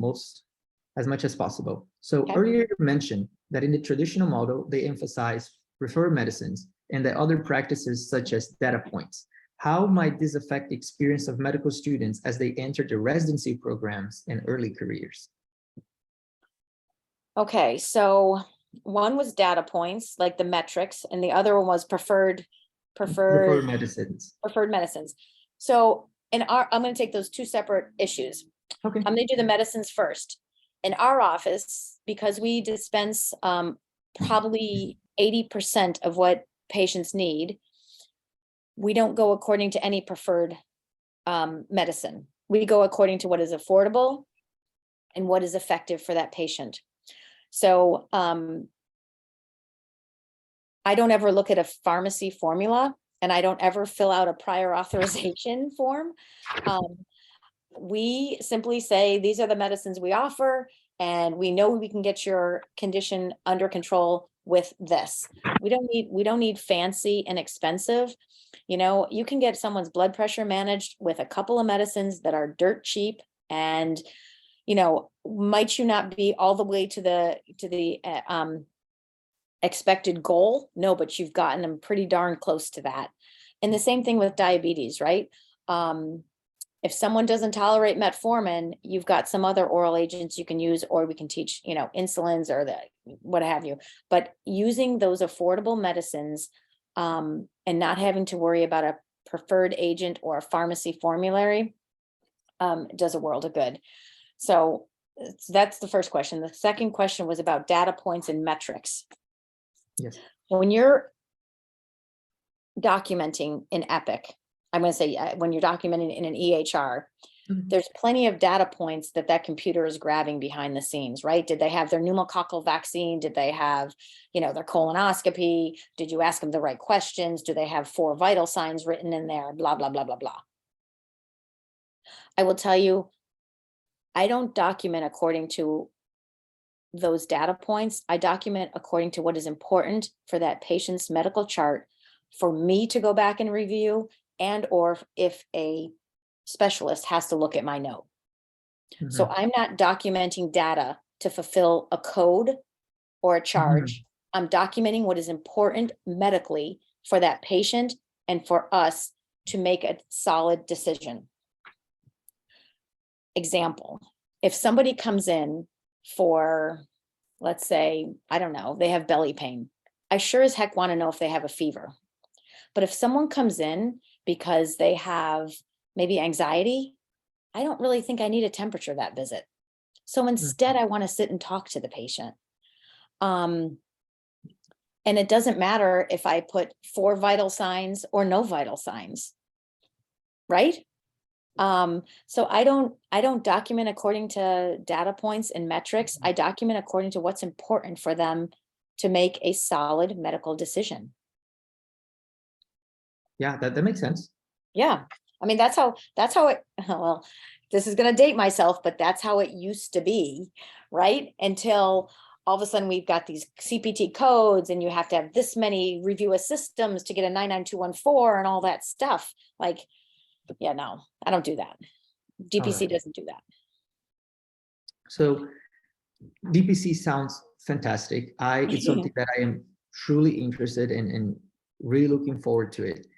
as much as possible. So Okay. earlier you mentioned that in the traditional model, they emphasize referred medicines and the other practices such as data points. How might this affect the experience of medical students as they enter the residency programs and early careers? Okay, so one was data points, like the metrics, and the other one was preferred medicines. preferred medicines. So I'm going to take those two separate issues. Okay. I'm going to do the medicines first. In our office, because we dispense probably 80% of what patients need, we don't go according to any preferred medicine. We go according to what is affordable and what is effective for that patient. So I don't ever look at a pharmacy formula, and I don't ever fill out a prior authorization form. We simply say, these are the medicines we offer, and we know we can get your condition under control with this. We don't need fancy and expensive. You can get someone's blood pressure managed with a couple of medicines that are dirt cheap, and might you not be all the way to the expected goal? No, but you've gotten them pretty darn close to that. And the same thing with diabetes, right? If someone doesn't tolerate metformin, you've got some other oral agents you can use, or we can teach, insulins or what have you. But using those affordable medicines and not having to worry about a preferred agent or a pharmacy formulary does a world of good. So that's the first question. The second question was about data points and metrics. Yes. When you're documenting in Epic, I'm going to say when you're documenting in an EHR, There's plenty of data points that computer is grabbing behind the scenes, right? Did they have their pneumococcal vaccine? Did they have, their colonoscopy? Did you ask them the right questions? Do they have 4 vital signs written in there? Blah, blah, blah, blah, blah. I will tell you, I don't document according to those data points. I document according to what is important for that patient's medical chart for me to go back and review, and or if a specialist has to look at my note. So I'm not documenting data to fulfill a code or a charge. I'm documenting what is important medically for that patient and for us to make a solid decision. Example, if somebody comes in for, let's say, I don't know, they have belly pain, I sure as heck want to know if they have a fever. But if someone comes in because they have maybe anxiety, I don't really think I need a temperature that visit. So instead, I want to sit and talk to the patient. And it doesn't matter if I put 4 vital signs or no vital signs, right? So I don't document according to data points and metrics. I document according to what's important for them to make a solid medical decision. Yeah, that makes sense. Yeah. I mean, that's how it, well, this is going to date myself, but that's how it used to be, right? Until all of a sudden we've got these CPT codes and you have to have this many review systems to get a 99214 and all that stuff. Like, yeah, no, I don't do that. DPC doesn't do that. So DPC sounds fantastic. It's something that I am truly interested in and really looking forward to it.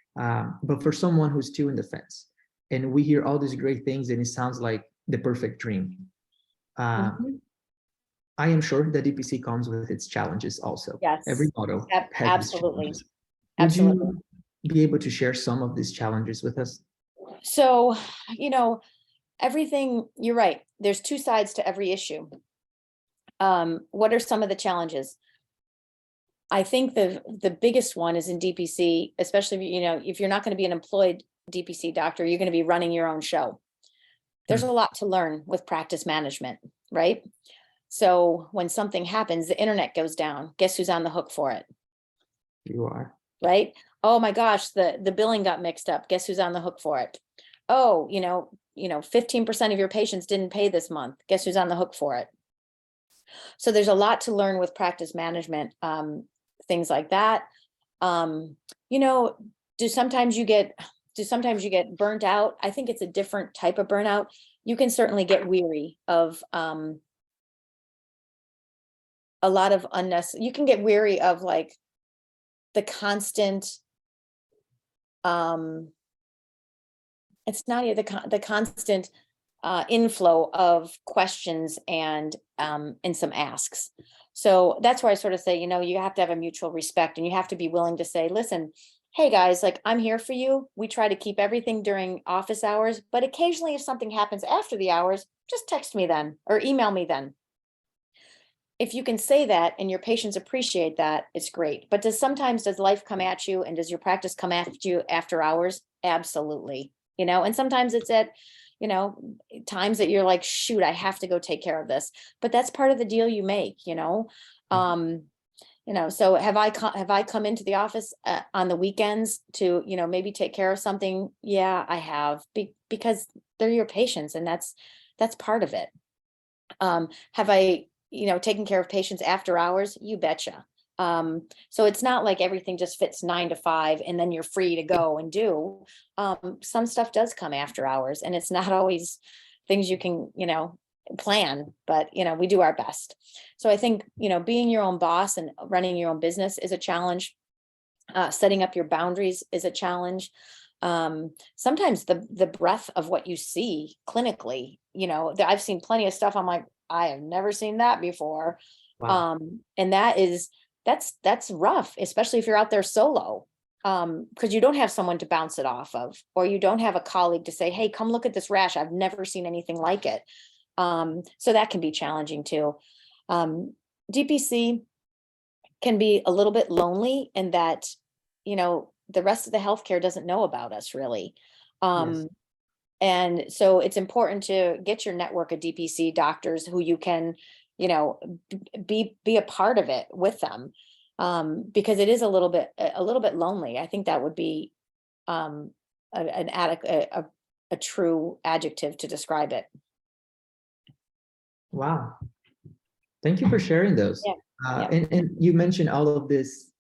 But for someone who's still in the fence, and we hear all these great things and it sounds like the perfect dream. I am sure that DPC comes with its challenges also. Yes. Every model has absolutely. its challenges. Would you be able to share some of these challenges with us? So, everything, you're right. There's 2 sides to every issue. What are some of the challenges? I think the biggest one is in DPC, especially, if you're not going to be an employed DPC doctor, you're going to be running your own show. There's a lot to learn with practice management, right? So when something happens, the internet goes down. Guess who's on the hook for it? You are. Right? Oh my gosh, the billing got mixed up. Guess who's on the hook for it? Oh, 15% of your patients didn't pay this month. Guess who's on the hook for it? So there's a lot to learn with practice management, things like that. Do sometimes you get burnt out? I think it's a different type of burnout. You can certainly get weary of a lot of unnecessary. You can get weary of like the constant. It's not the constant inflow of questions and some asks. So that's where I sort of say, you have to have a mutual respect, and you have to be willing to say, listen, hey guys, like, I'm here for you. We try to keep everything during office hours, but occasionally if something happens after the hours, just text me then or email me then. If you can say that and your patients appreciate that, it's great. But does life come at you, and does your practice come at you after hours? Absolutely. And sometimes it's at, times that you're like, shoot, I have to go take care of this, but that's part of the deal you make, so have I come into the office on the weekends to, maybe take care of something? Yeah, I have, because they're your patients, and that's part of it. Have I, taken care of patients after hours? You betcha. So it's not like everything just fits 9 to 5 and then you're free to go and do. Some stuff does come after hours, and it's not always things you can, plan, but we do our best. So I think, being your own boss and running your own business is a challenge. Setting up your boundaries is a challenge. Sometimes the breadth of what you see clinically, I've seen plenty of stuff. I'm like, I have never seen that before. Wow. And that's rough, especially if you're out there solo, because you don't have someone to bounce it off of, or you don't have a colleague to say, hey, come look at this rash. I've never seen anything like it. So that can be challenging too. DPC can be a little bit lonely in that, the rest of the healthcare doesn't know about us really. Yes. And so it's important to get your network of DPC doctors who you can, you know, be a part of it with them. Because it is a little bit lonely. I think that would be a true adjective to describe it. Wow. Thank you for sharing those. Yeah. Yeah. And you mentioned all of this.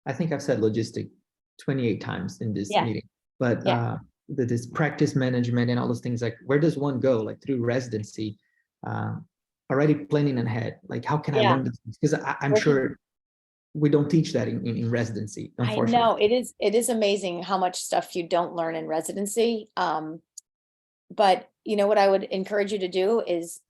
I think I've said logistic 28 times in this Yeah. meeting, but Yeah. this practice management and all those things, like where does one go, like through residency, already planning ahead, like how can I Yeah. learn this? Because I'm Working. sure we don't teach that in residency, I unfortunately. know it is amazing how much stuff you don't learn in residency. But you know what I would encourage you to do is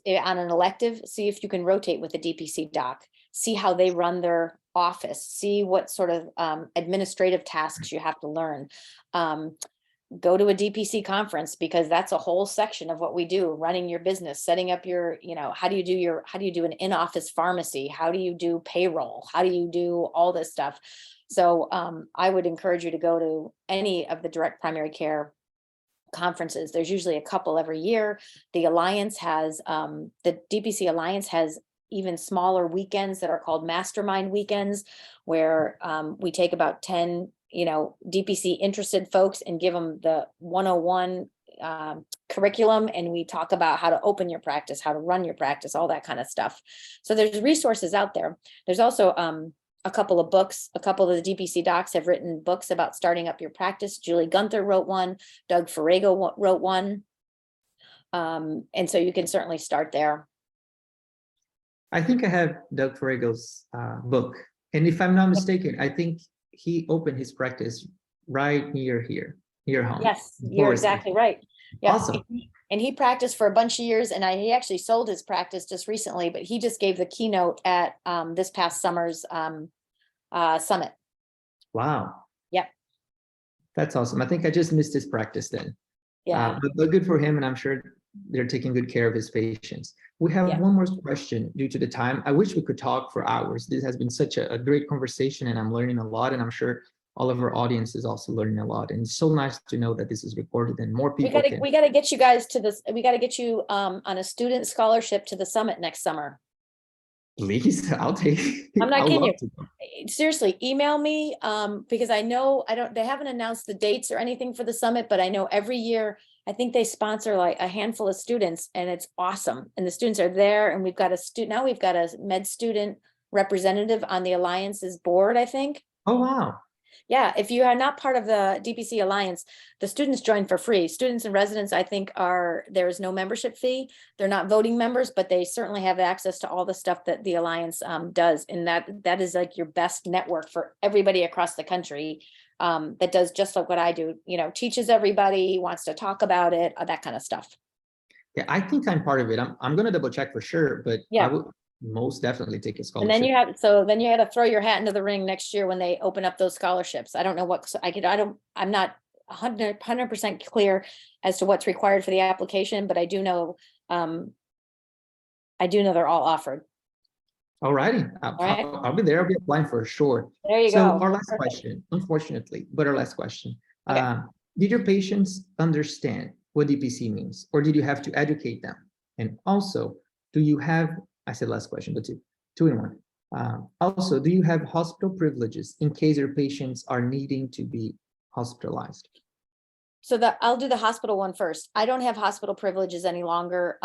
on an elective, see if you can rotate with a DPC doc, see how they run their office, see what sort of administrative tasks you have to learn. Go to a DPC conference, because that's a whole section of what we do, running your business, setting up your, you know, how do you do an in-office pharmacy? How do you do payroll? How do you do all this stuff? So I would encourage you to go to any of the direct primary care conferences. There's usually a couple every year. The Alliance has, the DPC Alliance has even smaller weekends that are called mastermind weekends, where we take about 10, you know, DPC interested folks and give them the 101 curriculum. And we talk about how to open your practice, how to run your practice, all that kind of stuff. So there's resources out there. There's also a couple of books. A couple of the DPC docs have written books about starting up your practice. Julie Gunther wrote one. Doug Farrago wrote one. And so you can certainly start there. I think I have Doug Farrago's book. And if I'm not mistaken, I think he opened his practice right near here, near home. Yes, you're exactly right. Yeah. Awesome. And he practiced for a bunch of years, and he actually sold his practice just recently, but he just gave the keynote at this past summer's summit. Wow. Yep. That's awesome. I think I just missed his practice then. Yeah. But good for him, and I'm sure they're taking good care of his patients. We have one more question due to the time. I wish we could talk for hours. This has been such a great conversation, and I'm learning a lot, and I'm sure all of our audience is also learning a lot. And it's so nice to know that this is recorded and more people We got to get you guys to this. We got to get you on a student scholarship to the summit next summer. Please, I'll take. I'm not kidding you. Seriously, email me because I know they haven't announced the dates or anything for the summit, but I know every year I think they sponsor like a handful of students, and it's awesome. And the students are there, and we've got a med student representative on the Alliance's board, I think. Oh, wow. Yeah, if you are not part of the DPC Alliance, the students join for free. Students and residents, I think, there is no membership fee. They're not voting members, but they certainly have access to all the stuff that the Alliance does. And that is like your best network for everybody across the country that does just like what I do, you know, teaches everybody, wants to talk about it, that kind of stuff. Yeah, I think I'm part of it. I'm going to double check for sure, but yeah. I would most definitely take a scholarship. And then you had to throw your hat into the ring next year when they open up those scholarships. I don't know what I'm not 100% clear as to what's required for the application, but I do know they're all offered. All righty. I'll be there. I'll be applying for sure. There you go. So our last question, unfortunately, but our last question. Okay. Did your patients understand what DPC means, or did you have to educate them? And also, do you have, I said last question, but two in one. Also, do you have hospital privileges in case your patients are needing to be hospitalized? So I'll do the hospital one first. I don't have hospital privileges any longer,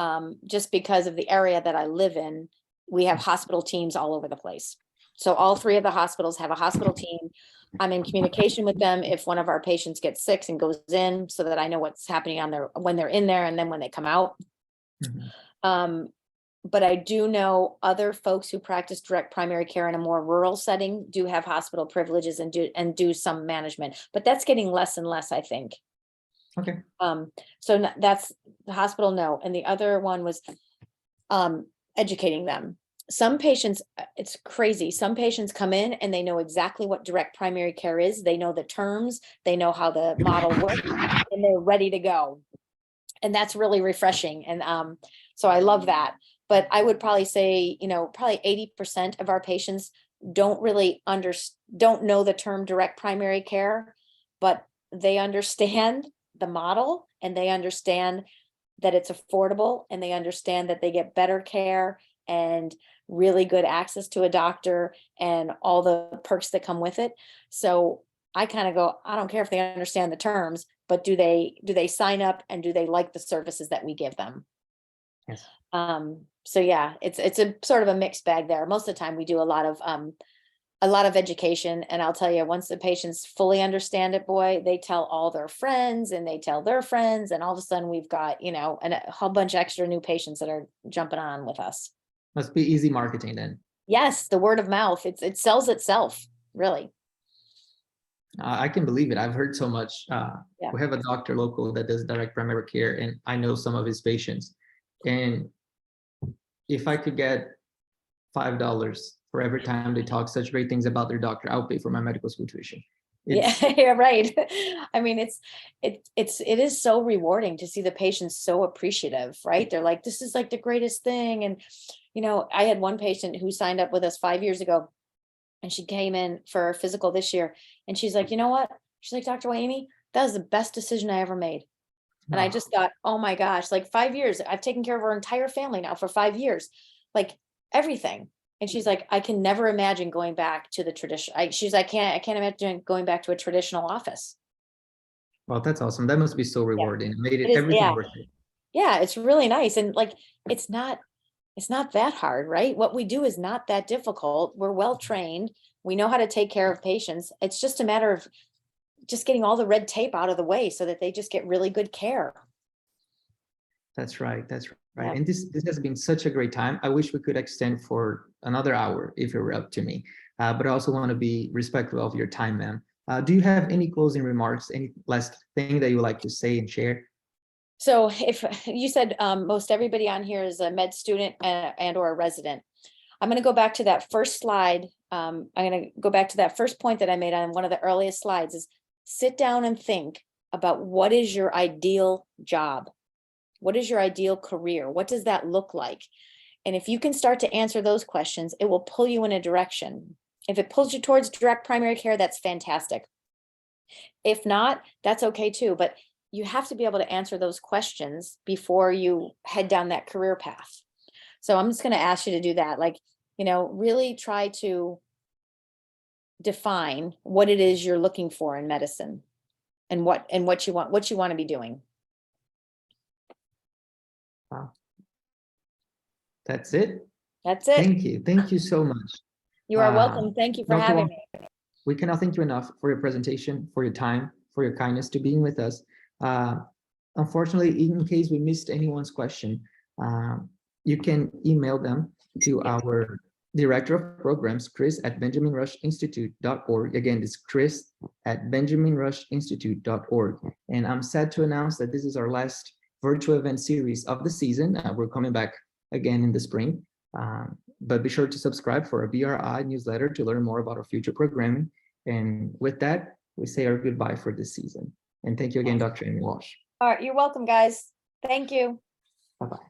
just because of the area that I live in. We have hospital teams all over the place. So all three of the hospitals have a hospital team. I'm in communication with them if one of our patients gets sick and goes in, so that I know what's happening when they're in there and then when they come out. Mm-hmm. But I do know other folks who practice direct primary care in a more rural setting do have hospital privileges and do some management, but that's getting less and less, I think. Okay. So that's the hospital, no. And the other one was educating them. Some patients, it's crazy. Some patients come in and they know exactly what direct primary care is. They know the terms, they know how the model works, and they're ready to go. And that's really refreshing. And so I love that. But I would probably say, probably 80% of our patients don't know the term direct primary care, but they understand the model and they understand that it's affordable and they understand that they get better care and really good access to a doctor and all the perks that come with it. So I kind of go, I don't care if they understand the terms, but do they sign up and do they like the services that we give them? Yes. So yeah, it's a sort of a mixed bag there. Most of the time we do a lot of education, and I'll tell you, once the patients fully understand it, boy, they tell all their friends and they tell their friends, and all of a sudden we've got, you know, a whole bunch of extra new patients that are jumping on with us. Must be easy marketing then. Yes, the word of mouth, it sells itself, really. I can believe it. I've heard so much. Yeah. We have a doctor local that does direct primary care, and I know some of his patients. And if I could get $5 for every time they talk such great things about their doctor, I'll pay for my medical school tuition. Yeah, yeah, right. I mean, it is so rewarding to see the patients so appreciative, right? They're like, this is like the greatest thing. And, you know, I had one patient who signed up with us 5 years ago, and she came in for her physical this year. And she's like, you know what? She's like, Dr. Amy, that was the best decision I ever made. And I just thought, oh my gosh, like 5 years, I've taken care of her entire family now for 5 years, like everything. And she's like, I can never imagine going back to the tradition. She's like, I can't imagine going back to a traditional office. Well, that's awesome. That must be so rewarding. It made It it is, everything yeah. worth it. Yeah, it's really nice. And like, it's not that hard, right? What we do is not that difficult. We're well trained. We know how to take care of patients. It's just a matter of just getting all the red tape out of the way so that they just get really good care. That's right. That's right. Yeah. And this has been such a great time. I wish we could extend for another hour if it were up to me. But I also want to be respectful of your time, ma'am. Do you have any closing remarks, any last thing that you would like to say and share? So if you said most everybody on here is a med student and or a resident, I'm going to go back to that first slide. I'm going to go back to that first point that I made on one of the earliest slides is sit down and think about what is your ideal job? What is your ideal career? What does that look like? And if you can start to answer those questions, it will pull you in a direction. If it pulls you towards direct primary care, that's fantastic. If not, that's okay too. But you have to be able to answer those questions before you head down that career path. So I'm just going to ask you to do that. Like, you know, really try to define what it is you're looking for in medicine and what you want to be doing. Wow. That's it. That's it. Thank you. Thank you so much. You are welcome. Thank you for Dr. having Walsh, me. we cannot thank you enough for your presentation, for your time, for your kindness to being with us. Unfortunately, in case we missed anyone's question, you can email them to our Director of Programs, Chris@BenjaminRushInstitute.org. Again, it's Chris@BenjaminRushInstitute.org. And I'm sad to announce that this is our last virtual event series of the season. We're coming back again in the spring. But be sure to subscribe for a BRI newsletter to learn more about our future programming. And with that, we say our goodbye for this season. And thank you again, Dr. Amy Walsh. All right, you're welcome, guys. Thank you. Bye-bye.